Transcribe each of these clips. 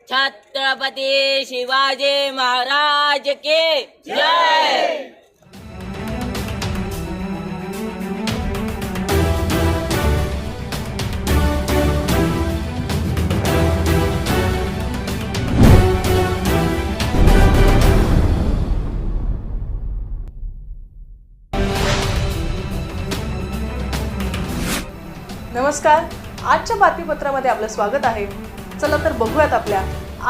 छत्रपती शिवाजी महाराज की जय। नमस्कार, आजच्या बातमीपत्रामध्ये आपलं स्वागत आहे। चला तर बघूयात आपल्या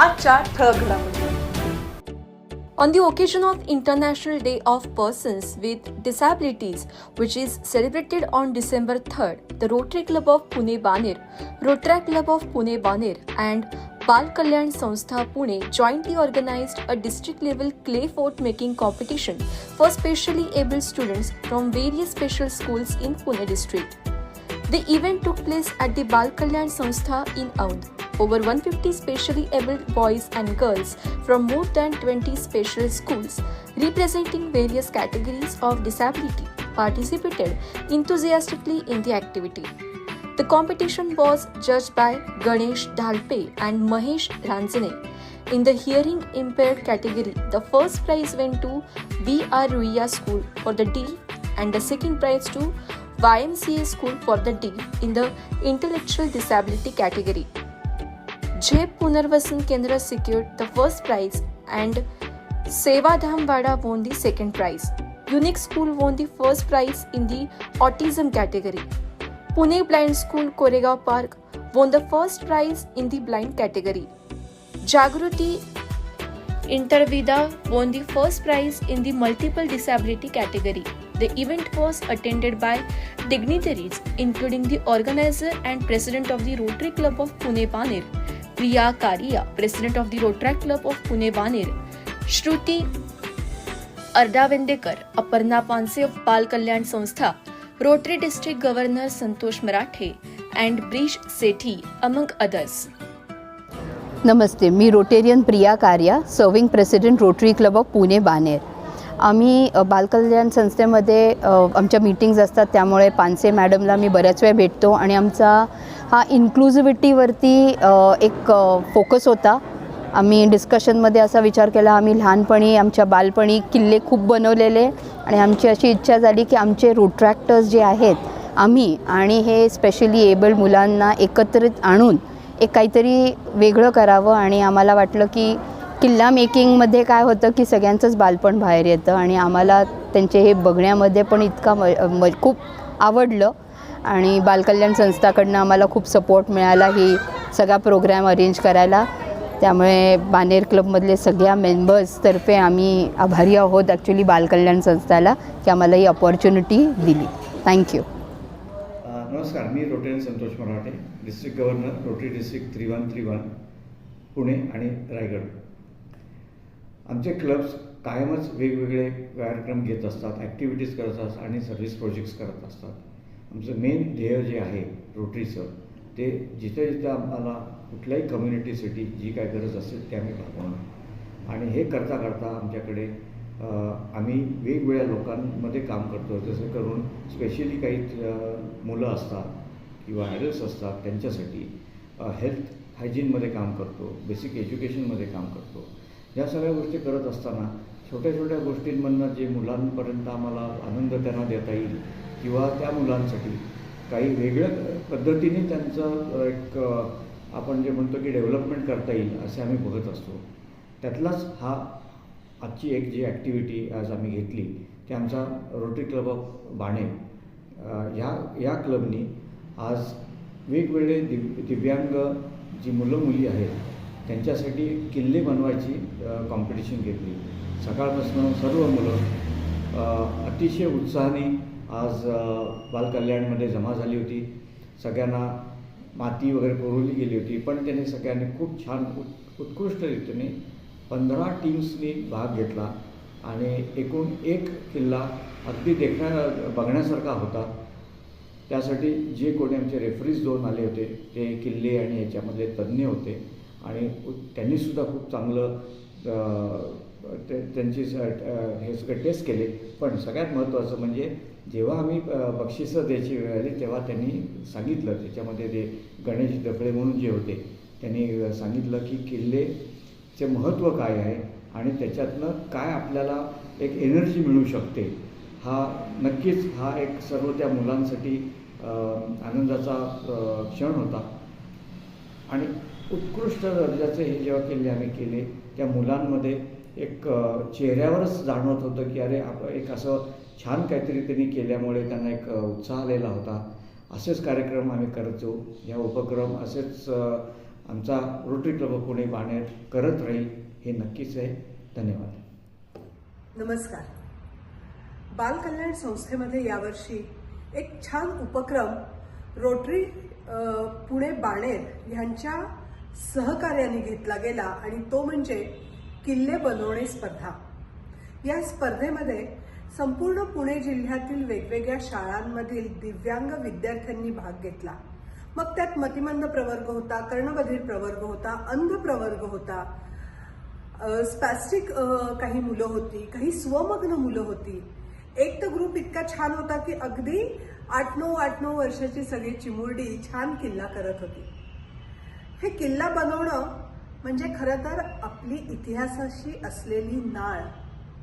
आजच्या ठळक घडामोडी। On the occasion of International Day of Persons with Disabilities, which is celebrated on December 3rd, the Rotary Club of Pune Baner, Rotary Club of Pune Baner and Bal Kalyan Sanstha Pune jointly organized a district-level clay fort making competition for specially able students from various special schools in Pune district. The event took place at the Bal Kalyan Sanstha in Aund. Over 150 specially abled boys and girls from more than 20 special schools representing various categories of disability participated enthusiastically in the activity. The competition was judged by Ganesh Dhalpe and Mahesh Ranjane. In the hearing impaired category, the first prize went to B.R. Ruiya School for the D and the second prize to YMCA School for the D in the intellectual disability category. Jhe Punarvasan Kendra secured the first prize and Sevadham Vada won the second prize. Unique School won the first prize in the autism category. Pune Blind School Koregaon Park won the first prize in the blind category. Jagruti Intervida won the first prize in the multiple disability category. The event was attended by dignitaries including the organizer and president of the Rotary Club of Pune Baner, Priya Karia, president of the Rotary Club of Pune Baner, Shruti Ardavendekar, Aparna Panse of Bal Kalyan Sanstha, Rotary District Governor Santosh Marathe, and Brish Sethi, among others. Namaste, me Rotarian Priya कार्या, serving president rotary club of Pune Baner. आम्ही बालकल्याण संस्थेमध्ये आमच्या meetings असतात, त्यामुळे पानसे मॅडमला मी बऱ्याच वेळ भेटतो आणि आमचा हा इन्क्लुझिव्हिटीवरती एक फोकस होता. आम्ही डिस्कशनमध्ये असा विचार केला, आम्ही लहानपणी आमच्या बालपणी किल्ले खूप बनवलेले आणि आमची अशी इच्छा झाली की आमचे रोट्रॅक्टर्स जे आहेत आम्ही आणि हे स्पेशली एबल्ड मुलांना एकत्रित आणून एक काहीतरी वेगळं करावं. आणि आम्हाला वाटलं की किल्ला मेकिंगमध्ये काय होतं की सगळ्यांचंच बालपण बाहेर येतं आणि आम्हाला त्यांचे हे बघण्यामध्ये पण इतका खूप आवडलं आणि बालकल्याण संस्थाकडनं आम्हाला खूप सपोर्ट मिळाला ही सगळा प्रोग्रॅम अरेंज करायला. त्यामुळे बानेर क्लबमधले सगळ्या मेंबर्सतर्फे आम्ही आभारी आहोत ॲक्च्युली बालकल्याण संस्थाला की आम्हाला ही अपॉर्च्युनिटी दिली. थँक्यू. नमस्कार, मी Rotarian Santosh Marathe, district governor Rotary district 3131 Pune आणि रायगड. आमचे क्लब्स कायमच वेगवेगळे कार्यक्रम घेत असतात, ॲक्टिव्हिटीज करत असतात आणि सर्व्हिस प्रोजेक्ट्स करत असतात. आमचं मेन ध्येय जे आहे रोटरीचं ते जिथे जिथे आम्हाला कुठल्याही कम्युनिटीसाठी जी काय गरज असेल ते आम्ही भागवणं आणि हे करता करता आमच्याकडे आम्ही वेगवेगळ्या लोकांमध्ये काम करतो. जसं करून स्पेशली काही मुलं असतात किंवा ॲडल्ट्स असतात त्यांच्यासाठी हेल्थ हायजीनमध्ये काम करतो, बेसिक एज्युकेशनमध्ये काम करतो. या सगळ्या गोष्टी करत असताना छोट्या छोट्या गोष्टींमधनं जे मुलांपर्यंत आम्हाला आनंद त्यांना देता येईल किंवा त्या मुलांसाठी काही वेगळ्या पद्धतीने त्यांचं एक आपण जे म्हणतो की डेव्हलपमेंट करता येईल असे आम्ही बघत असतो. त्यातलाच हा आजची एक जी ॲक्टिव्हिटी आज आम्ही घेतली ती आमचा रोटरी क्लब ऑफ बाणे या क्लबनी आज वेगवेगळे दिव्यांग जी मुलं मुली आहेत त्यांच्यासाठी किल्ले बनवायची कॉम्पिटिशन घेतली. सकाळपासून सर्व मुलं अतिशय उत्साहाने आज बालकल्याणमध्ये जमा झाली होती. सगळ्यांना माती वगैरे पुरवली गेली होती, पण त्याने सगळ्यांनी खूप छान उत्कृष्ट रीतीने 15 टीम्सनी भाग घेतला आणि एकूण एक किल्ला अगदी बघण्यासारखा होता. त्यासाठी जे कोणी आमचे रेफरीज 2 आले होते ते किल्ले आणि याच्यामधले तज्ज्ञ होते आणि त्यांनीसुद्धा खूप चांगलं त्यांची हे सगळे टेस्ट केले. पण सगळ्यात महत्त्वाचं म्हणजे जेव्हा आम्ही बक्षिसं द्यायची वेळ आली तेव्हा त्यांनी सांगितलं, त्याच्यामध्ये ते गणेश दफळे म्हणून जे होते त्यांनी सांगितलं की किल्लेचे महत्त्व काय आहे आणि त्याच्यातनं काय आपल्याला एक एनर्जी मिळू शकते. नक्कीच हा एक सर्व त्या मुलांसाठी आनंदाचा क्षण होता. आणि उत्कृष्ट दर्जाचे हे जेव्हा किल्ले आम्ही केले त्या मुलांमध्ये एक चेहऱ्यावरच जाणवत होतं की अरे एक असं छान काहीतरी त्यांनी केल्यामुळे त्यांना एक उत्साह आलेला होता. असेच कार्यक्रम आम्ही करत जाऊ. ह्या उपक्रम असेच आमचा rotary club of Pune Baner करत राहील हे नक्कीच आहे. धन्यवाद. नमस्कार. बालकल्याण संस्थेमध्ये यावर्षी एक छान उपक्रम रोटरी पुणे बाणेर ह्यांच्या सहकार्याने घेतला गेला आणि तो म्हणजे किल्ले बनवणे स्पर्धा. या स्पर्धेमध्ये संपूर्ण पुणे जिल्ह्यातील वेगवेगळ्या शाळांमधील दिव्यांग विद्यार्थ्यांनी भाग घेतला. मग त्यात मतिमंद प्रवर्ग होता, कर्णबधिर प्रवर्ग होता, अंध प्रवर्ग होता, स्पॅस्टिक काही मुलं होती, काही स्वमग्न मुलं होती. एक तर ग्रुप इतका छान होता की अगदी 8-9 वर्षाची सगळी चिमुरडी छान किल्ला करत होती. हे किल्ला बनवणं म्हणजे खरं तर आपली इतिहासाशी असलेली नाळ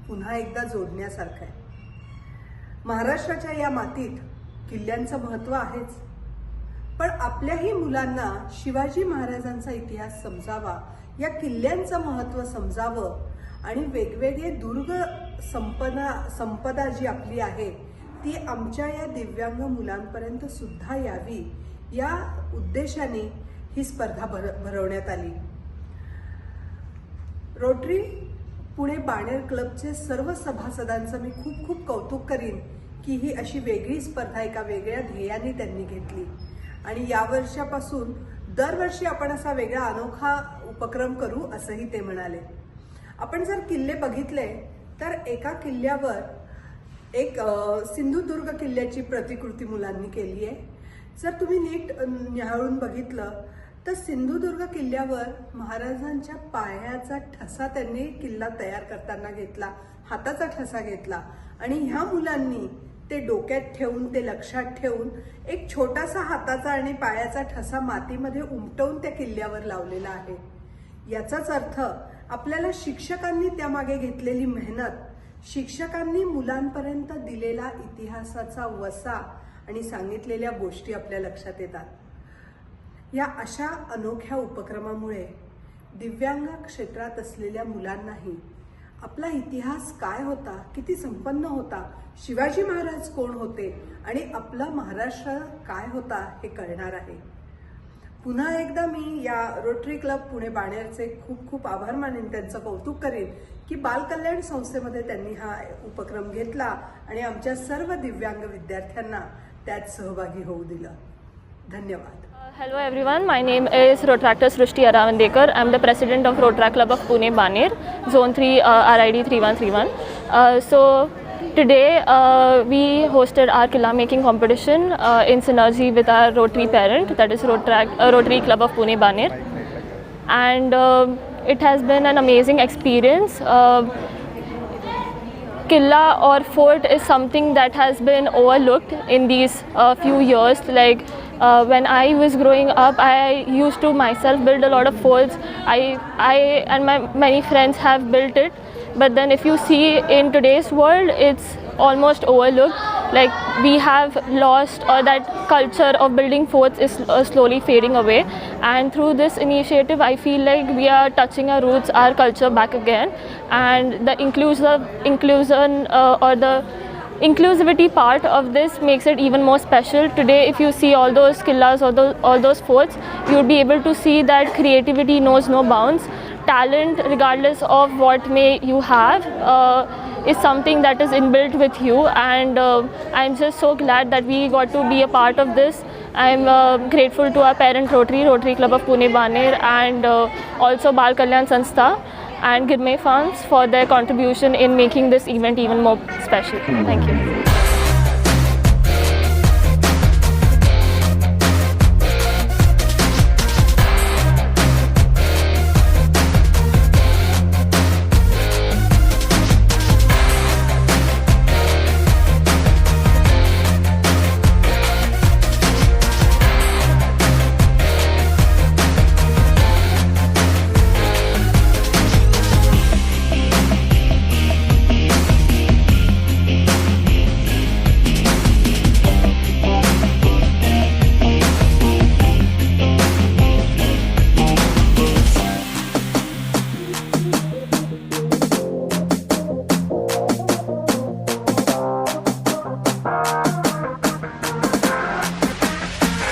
पुन्हा एकदा जोडण्यासारखं आहे. महाराष्ट्राच्या या मातीत किल्ल्यांचं महत्त्व आहेच, पण आपल्याही मुलांना शिवाजी महाराजांचा इतिहास समजावा, या किल्ल्यांचं महत्त्व समजावं आणि वेगवेगळे दुर्ग संपदा जी आपली आहे ती आमच्या या दिव्यांग मुलांपर्यंत सुद्धा यावी, या उद्देशाने ही स्पर्धा भरवण्यात आली. रोटरी पुणे बाणेर क्लबचे सर्व सभासदांचं मी खूप खूप कौतुक करीन की ही अशी वेगळी स्पर्धा एका वेगळ्या ध्येयाने त्यांनी घेतली. आणि या वर्षापासून दरवर्षी आपण असा वेगळा अनोखा उपक्रम करू असंही ते म्हणाले. आपण जर किल्ले बघितले तर एका किल्ल्यावर एक सिंधुदुर्ग किल्ल्याची प्रतिकृती मुलांनी केली आहे. जर तुम्ही नीट निहाळून बघितलं तर सिंधुदुर्ग किल्ल्यावर महाराजांच्या पायाचा ठसा त्यांनी किल्ला तयार करताना घेतला, हाताचा ठसा घेतला आणि ह्या मुलांनी ते डोक्यात ठेवून, ते लक्षात ठेवून एक छोटासा हाताचा आणि पायाचा ठसा मातीमध्ये उमटवून त्या किल्ल्यावर लावलेला आहे. याचाच अर्थ आपल्याला शिक्षकांनी त्यामागे घेतलेली मेहनत, शिक्षकांनी मुलांपर्यंत दिलेला इतिहासाचा वसा आणि सांगितलेल्या गोष्टी आपल्या लक्षात येतात. या अशा अनोख्या उपक्रमामुळे दिव्यांग क्षेत्रात असलेल्या मुलांनाही आपला इतिहास काय होता, किती संपन्न होता, शिवाजी महाराज कोण होते आणि आपला महाराष्ट्र काय होता हे कळणार आहे. पुन्हा एकदा मी या रोटरी क्लब पुणे बाणेरचे खूप खूप आभार मानेन, त्यांचं कौतुक करेन की बालकल्याण संस्थेमध्ये त्यांनी हा उपक्रम घेतला आणि आमच्या सर्व दिव्यांग विद्यार्थ्यांना त्यात सहभागी होऊ दिलं. धन्यवाद. Hello everyone, my name is Rotractor Srushti Aravandekar. I am the president of Rotrack Club of Pune Baner, Zone 3 RID 3131. So today we hosted our Killa making competition in synergy with our Rotary parent, that is Rotary Club of Pune Baner. And it has been an amazing experience. Killa or fort is something that has been overlooked in these few years. Like when I was growing up, I used to myself build a lot of forts. I and my many friends have built it. But then if you see in today's world, it's almost overlooked. Like we have lost, or that culture of building forts is slowly fading away. And through this initiative, I feel like we are touching our roots, our culture back again. And the inclusion or the inclusivity part of this makes it even more special. Today, if you see all those killas or all those forts, you'll be able to see that creativity knows no bounds. Talent, regardless of what may you have, is something that is inbuilt with you. And I'm just so glad that we got to be a part of this. I'm grateful to our parent Rotary Club of Pune Baner, and also Bal Kalyan Sanstha and Girme Farms for their contribution in making this event even more special. Thank you.